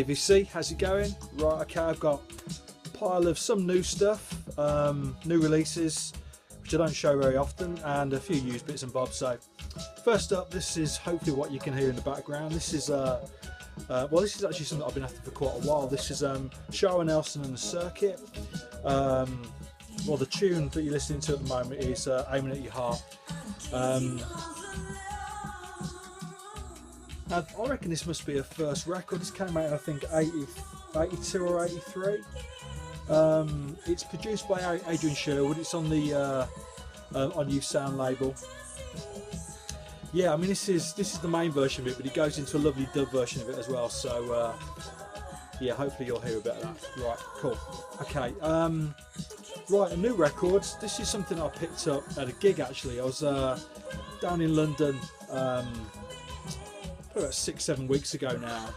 AVC, how's it going? Right, okay, I've got a pile of some new stuff, new releases, which I don't show very often, and a few used bits and bobs. So, first up, this is hopefully what you can hear in the background. This is well, this is actually something I've been after for quite a while. This is Shara Nelson and the Circuit. Well, the tune that you're listening to at the moment is Aiming at Your Heart. And I reckon this must be a first record. This came out, I think, 82 or 83. It's produced by Adrian Sherwood. It's on the on New Sound label. Yeah, I mean, this is the main version of it, but it goes into a lovely dub version of it as well. So yeah, hopefully you'll hear a bit of that. Right, cool. Okay, right, a new record. This is something I picked up at a gig actually. I was down in London probably about 6-7 weeks ago now,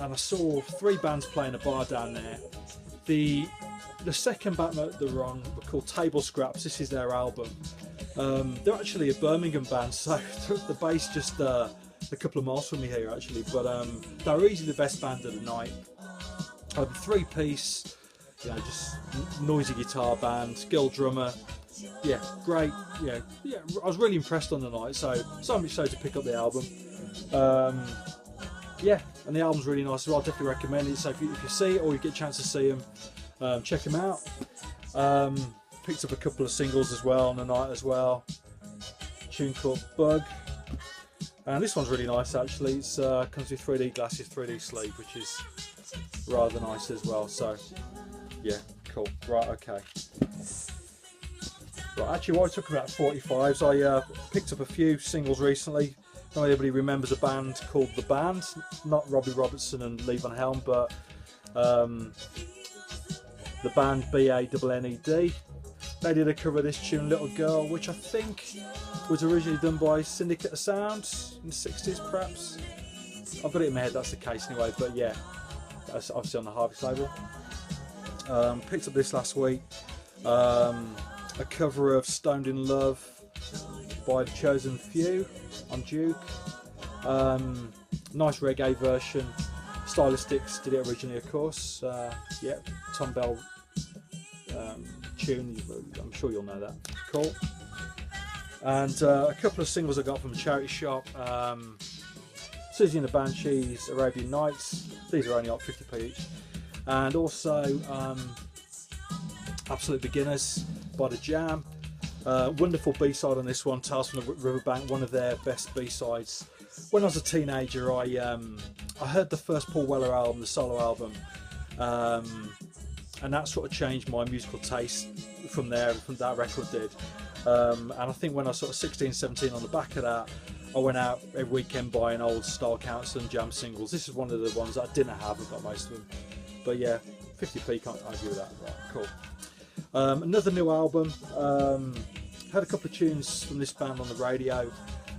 and I saw 3 bands playing a bar down there. The second band that they're on were called Table Scraps. This is their album. They're actually a Birmingham band, so the bass just a couple of miles from me here actually, but they're easily the best band of the night. 3-piece, you know, just noisy guitar band, girl drummer. Yeah, great. Yeah, I was really impressed on the night, so much so to pick up the album. Yeah, and the album's really nice as well. I definitely recommend it. So if you see it or you get a chance to see them, check them out. Picked up a couple of singles as well on the night as well. A tune called Bug, and this one's really nice actually. It's comes with 3D glasses, 3D sleeve, which is rather nice as well. So yeah, cool. Right, okay. Right, actually, while I talk about 45s, I picked up a few singles recently. Not everybody remembers a band called The Band, not Robbie Robertson and Lee Van Helm, but the band BANNED. They did a cover of this tune, Little Girl, which I think was originally done by Syndicate of Sound in the 60s, perhaps. I've got it in my head, that's the case anyway, but yeah, that's obviously on the Harvest label. Picked up this last week. A cover of Stoned in Love by The Chosen Few on Duke. Nice reggae version. Stylistics did it originally, of course. Yeah, Tom Bell tune, I'm sure you'll know that. Cool. And a couple of singles I got from a charity shop. Susie and the Banshees, Arabian Nights. These are only up 50p each. And also Absolute Beginners by The Jam. Wonderful B-side on this one, Tales from the Riverbank, one of their best B-sides. When I was a teenager, I heard the first Paul Weller album, the solo album, and that sort of changed my musical taste from that record did. And I think when I was sort of 16, 17, on the back of that, I went out every weekend buying old Style Council and Jam singles. This is one of the ones that I didn't have, I've got most of them. But yeah, 50p, can't argue with that. Right, cool. Another new album. Had a couple of tunes from this band on the radio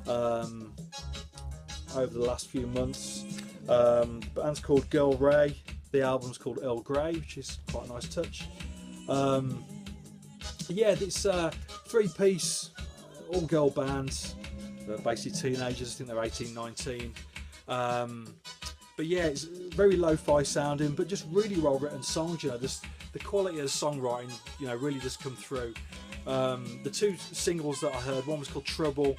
over the last few months. The band's called Girl Ray. The album's called Earl Grey, which is quite a nice touch. Yeah, it's 3-piece, all girl bands. They're basically teenagers. I think they're 18, 19. But yeah, it's very lo-fi sounding, but just really well written songs. You know, the quality of the songwriting, you know, really does come through. The 2 singles that I heard, one was called Trouble,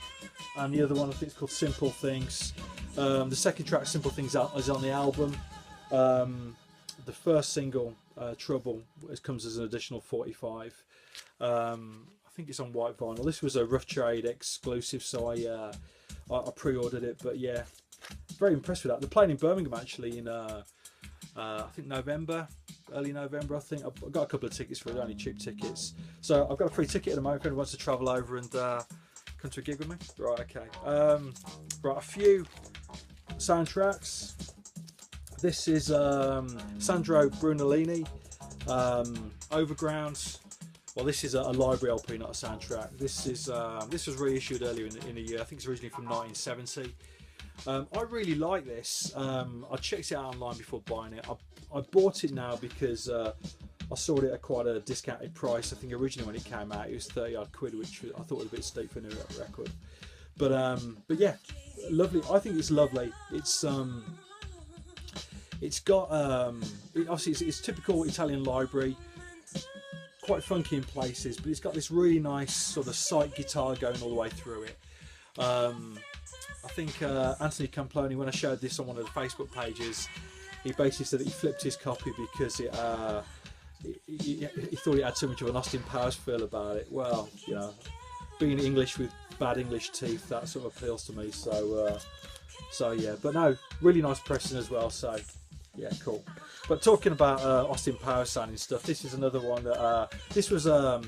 and the other one I think is called Simple Things. The second track, Simple Things, is on the album. The first single, Trouble, comes as an additional 45. I think it's on white vinyl. This was a Rough Trade exclusive, so I pre-ordered it. But yeah, very impressed with that. They're playing in Birmingham actually in I think November, early November. I think I've got a couple of tickets for it, only cheap tickets. So I've got a free ticket at the moment if anyone wants to travel over and come to a gig with me. Right, okay. Right, a few soundtracks. This is Sandro Brunellini, Overground. Well, this is a library LP, not a soundtrack. This was reissued earlier in the year. I think it's originally from 1970. I really like this. I checked it out online before buying it. I bought it now because I saw it at quite a discounted price. I think originally when it came out it was 30-odd quid, which I thought was a bit steep for a new record. But yeah, lovely. I think it's lovely. It's It's got obviously it's typical Italian library, quite funky in places, but it's got this really nice sort of sight guitar going all the way through it. I think Anthony Camploni, when I showed this on one of the Facebook pages, he basically said that he flipped his copy because he thought it had too much of an Austin Powers feel about it. Well, you know, being English with bad English teeth, that sort of appeals to me. So yeah, but no, really nice pressing as well. So yeah, cool. But talking about Austin Powers sounding stuff, this is another one that this was a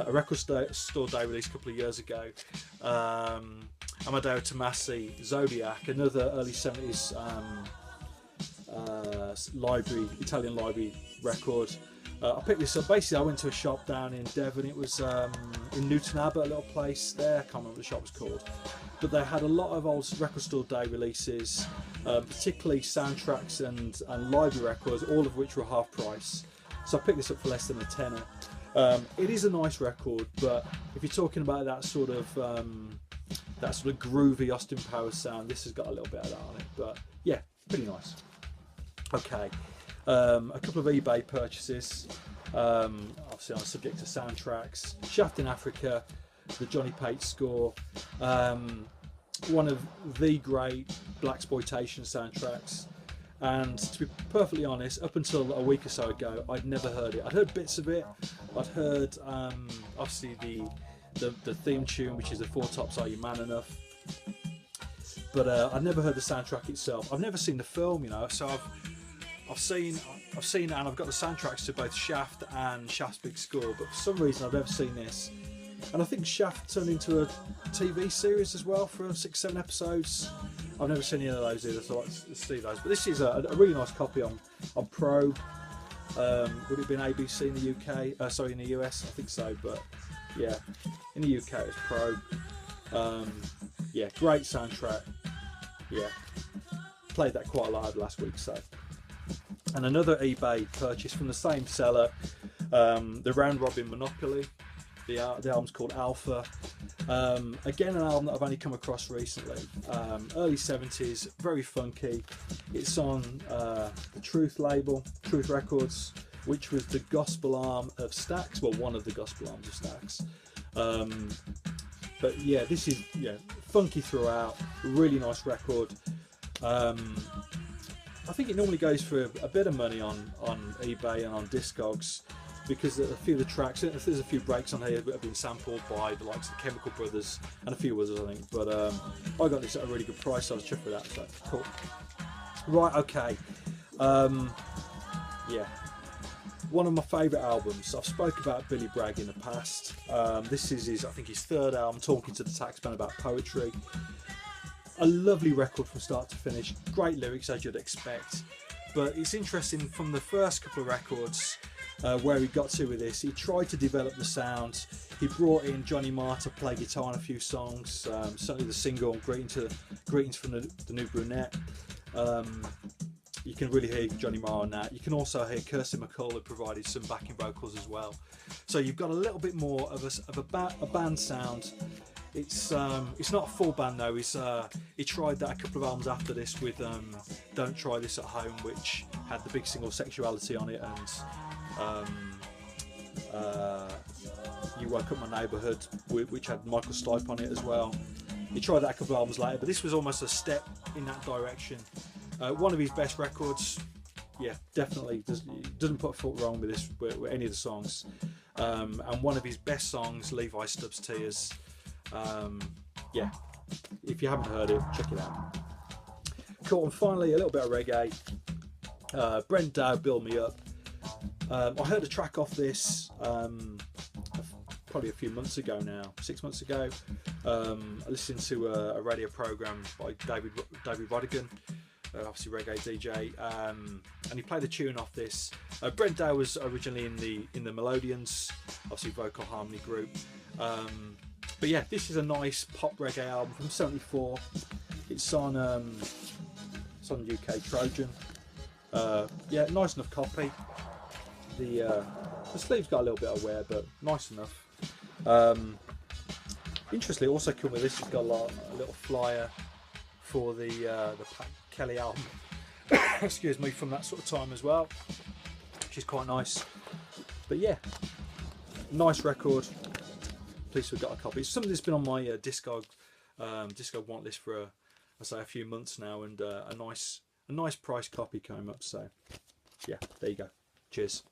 record store day release a couple of years ago. Amadeo Tomasi, Zodiac, another early 70s Italian library record. I picked this up. Basically, I went to a shop down in Devon. It was in Newton Abbot, a little place there. I can't remember what the shop was called. But they had a lot of old record store day releases, particularly soundtracks and library records, all of which were half price. So I picked this up for less than a tenner. It is a nice record, but if you're talking about that sort of groovy Austin Powers sound, this has got a little bit of that on it. But yeah, pretty nice. Okay, a couple of eBay purchases. Obviously on the subject of soundtracks, Shaft in Africa, the Johnny Pate score, one of the great blaxploitation soundtracks. And to be perfectly honest, up until a week or so ago, I'd never heard it. I'd heard bits of it. I'd heard obviously the theme tune, which is the Four Tops Are You Man Enough, but I'd never heard the soundtrack itself. I've never seen the film, you know. So I've seen and I've got the soundtracks to both Shaft and Shaft's big score, but for some reason I've never seen this. And I think Shaft turned into a TV series as well for 6-7 episodes. I've never seen any of those either, so let's see those. But this is a really nice copy on Probe. Would it have been ABC in the UK? Sorry, in the US, I think so. But yeah, in the UK it's Probe. Yeah, great soundtrack. Yeah, played that quite a lot over last week. So, and another eBay purchase from the same seller, the Round Robin Monopoly. The album's called Alpha. Again, an album that I've only come across recently. Early 70s, very funky. It's on the Truth label, Truth Records, which was the gospel arm of Stax. Well, one of the gospel arms of Stax. But yeah, this is funky throughout. Really nice record. I think it normally goes for a bit of money on eBay and on Discogs, because a few of the tracks, there's a few breaks on here that have been sampled by the likes of the Chemical Brothers and a few others, I think. But I got this at a really good price, so I was chuffed with that. So cool. Right, okay. Yeah, one of my favourite albums. I've spoke about Billy Bragg in the past. This is I think his third album, Talking to the Taxman about poetry. A lovely record from start to finish. Great lyrics, as you'd expect. But it's interesting, from the first couple of records, where he got to with this, he tried to develop the sound. He brought in Johnny Marr to play guitar on a few songs, certainly the single Greetings from the New Brunette. You can really hear Johnny Marr on that. You can also hear Kirsty MacColl, who provided some backing vocals as well. So you've got a little bit more of a band sound. It's not a full band though. He tried that a couple of albums after this with Don't Try This at Home, which had the big single Sexuality on it, and You Woke Up My Neighbourhood, which had Michael Stipe on it as well. He tried that a couple of albums later, but this was almost a step in that direction. One of his best records, yeah, definitely doesn't put a foot wrong with this, with any of the songs. And one of his best songs, Levi Stubbs' Tears. Yeah, if you haven't heard it, check it out. Cool. And finally, a little bit of reggae. Brent Dow, Build Me Up. I heard a track off this probably a few months ago now, 6 months ago. I listened to a radio program by David Rodigan, obviously reggae DJ, and he played a tune off this. Brent Dow was originally in the Melodians, obviously vocal harmony group. But yeah, this is a nice pop reggae album from '74. It's on UK Trojan. Yeah, nice enough copy. The sleeve's got a little bit of wear, but nice enough. Interestingly, also come with this, it's got a little flyer for the Pat Kelly album. excuse me, from that sort of time as well, which is quite nice. But yeah, nice record. Pleased we've got a copy. It's something that's been on my Discog want list for I say a few months now, and a nice price copy came up. So yeah, there you go. Cheers.